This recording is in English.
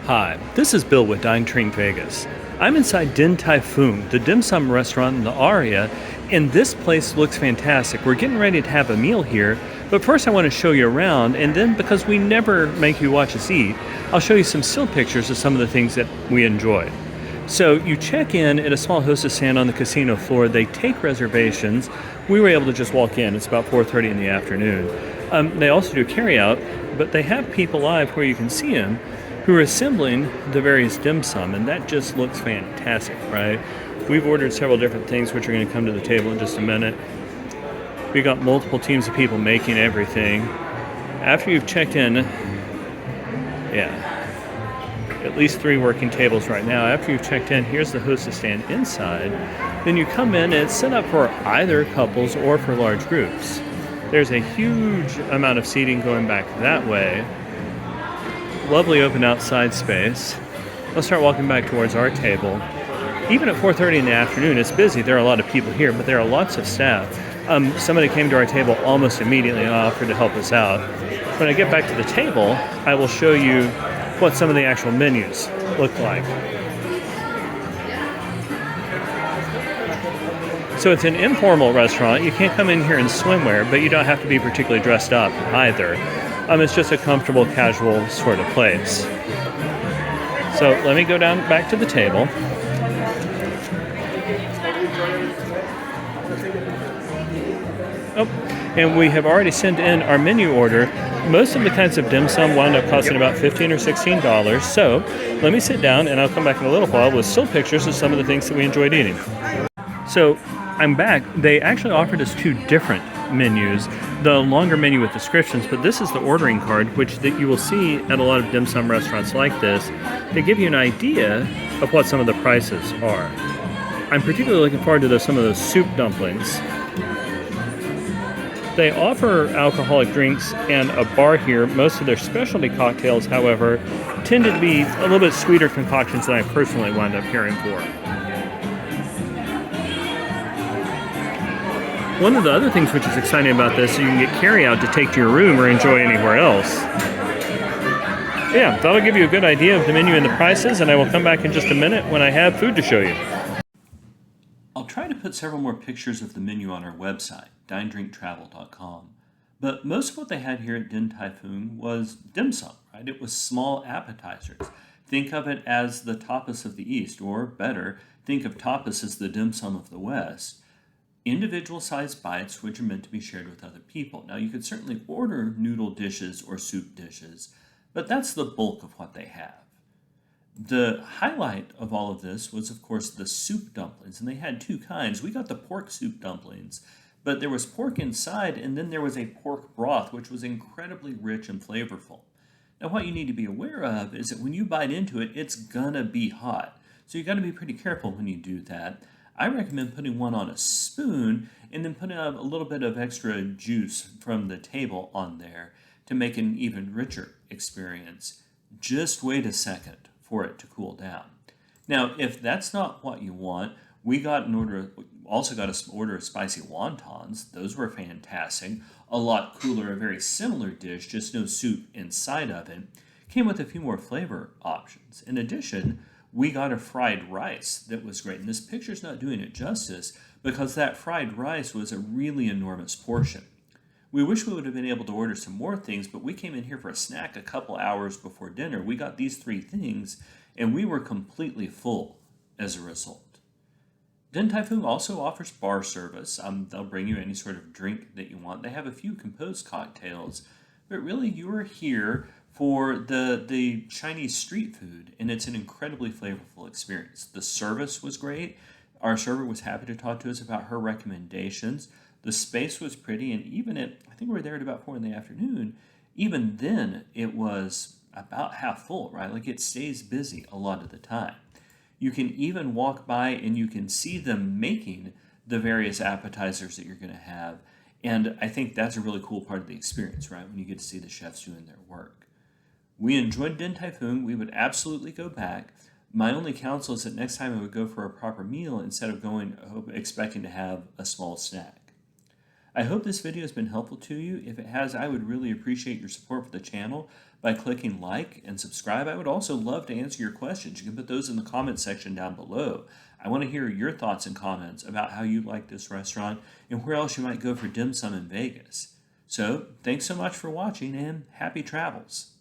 Hi, this is Bill with Dine Train Vegas. I'm inside Tai Fung, the dimsum restaurant in the Aria, and this place looks fantastic. We're getting ready to have a meal here, but first I want to show you around, and then because we never make you watch us eat, I'll show you some still pictures of some of the things that we enjoy. So you check in at a small hostess stand on the casino floor. They take reservations. We were able to just walk in. It's about 4:30 in the afternoon. They also do carry out, but they have people live where you can see them who are assembling the various dim sum, and that just looks fantastic, right? We've ordered several different things which are going to come to the table in just a minute. We got multiple teams of people making everything. After you've checked in, at least 3 working tables right now. After you've checked in, here's the hostess stand inside. Then you come in and it's set up for either couples or for large groups. There's a huge amount of seating going back that way. Lovely open outside space. Let's start walking back towards our table. Even at 4:30 in the afternoon, it's busy. There are a lot of people here, but there are lots of staff. Somebody came to our table almost immediately and offered to help us out. When I get back to the table, I will show you what some of the actual menus look like. So it's an informal restaurant. You can't come in here in swimwear, but you don't have to be particularly dressed up either. It's just a comfortable, casual sort of place. So let me go down back to the table. Oh, and we have already sent in our menu order. Most of the kinds of dim sum wound up costing about $15 or $16. So let me sit down and I'll come back in a little while with still pictures of some of the things that we enjoyed eating. So I'm back. They actually offered us 2 different menus, the longer menu with descriptions, but this is the ordering card, which that you will see at a lot of dim sum restaurants like this. They give you an idea of what some of the prices are. I'm particularly looking forward to some of those soup dumplings. They offer alcoholic drinks and a bar here. Most of their specialty cocktails, however, tended to be a little bit sweeter concoctions than I personally wound up caring for. One of the other things which is exciting about this is you can get carry out to take to your room or enjoy anywhere else. Yeah, that'll give you a good idea of the menu and the prices, and I will come back in just a minute when I have food to show you. I'll try to put several more pictures of the menu on our website, dinedrinktravel.com. But most of what they had here at Din Tai Fung was dim sum, right? It was small appetizers. Think of it as the tapas of the East, or better, think of tapas as the dim sum of the West. Individual sized bites which are meant to be shared with other people. Now you could certainly order noodle dishes or soup dishes, but that's the bulk of what they have. The highlight of all of this was, of course, the soup dumplings, and they had 2 kinds. We got the pork soup dumplings, but there was pork inside, and then there was a pork broth, which was incredibly rich and flavorful. Now, what you need to be aware of is that when you bite into it, it's gonna be hot. So you gotta be pretty careful when you do that. I recommend putting one on a spoon and then putting a little bit of extra juice from the table on there to make an even richer experience. Just wait a second for it to cool down. Now, if that's not what you want, we also got an order of spicy wontons. Those were fantastic. A lot cooler, a very similar dish, just no soup inside of it. Came with a few more flavor options. In addition, we got a fried rice that was great. And this picture's not doing it justice because that fried rice was a really enormous portion. We wish we would have been able to order some more things, but we came in here for a snack a couple hours before dinner. We got these 3 things, and we were completely full as a result. Din Tai Fung also offers bar service. They'll bring you any sort of drink that you want. They have a few composed cocktails, but really you are here for the Chinese street food, and it's an incredibly flavorful experience. The service was great. Our server was happy to talk to us about her recommendations. The space was pretty, and even I think we were there at about 4 in the afternoon, even then it was about half full, right? Like it stays busy a lot of the time. You can even walk by and you can see them making the various appetizers that you're going to have, and I think that's a really cool part of the experience, right? When you get to see the chefs doing their work. We enjoyed Din Tai Fung. We would absolutely go back. My only counsel is that next time I would go for a proper meal instead of going expecting to have a small snack. I hope this video has been helpful to you. If it has, I would really appreciate your support for the channel by clicking like and subscribe. I would also love to answer your questions. You can put those in the comments section down below. I want to hear your thoughts and comments about how you like this restaurant and where else you might go for dim sum in Vegas. So, thanks so much for watching and happy travels.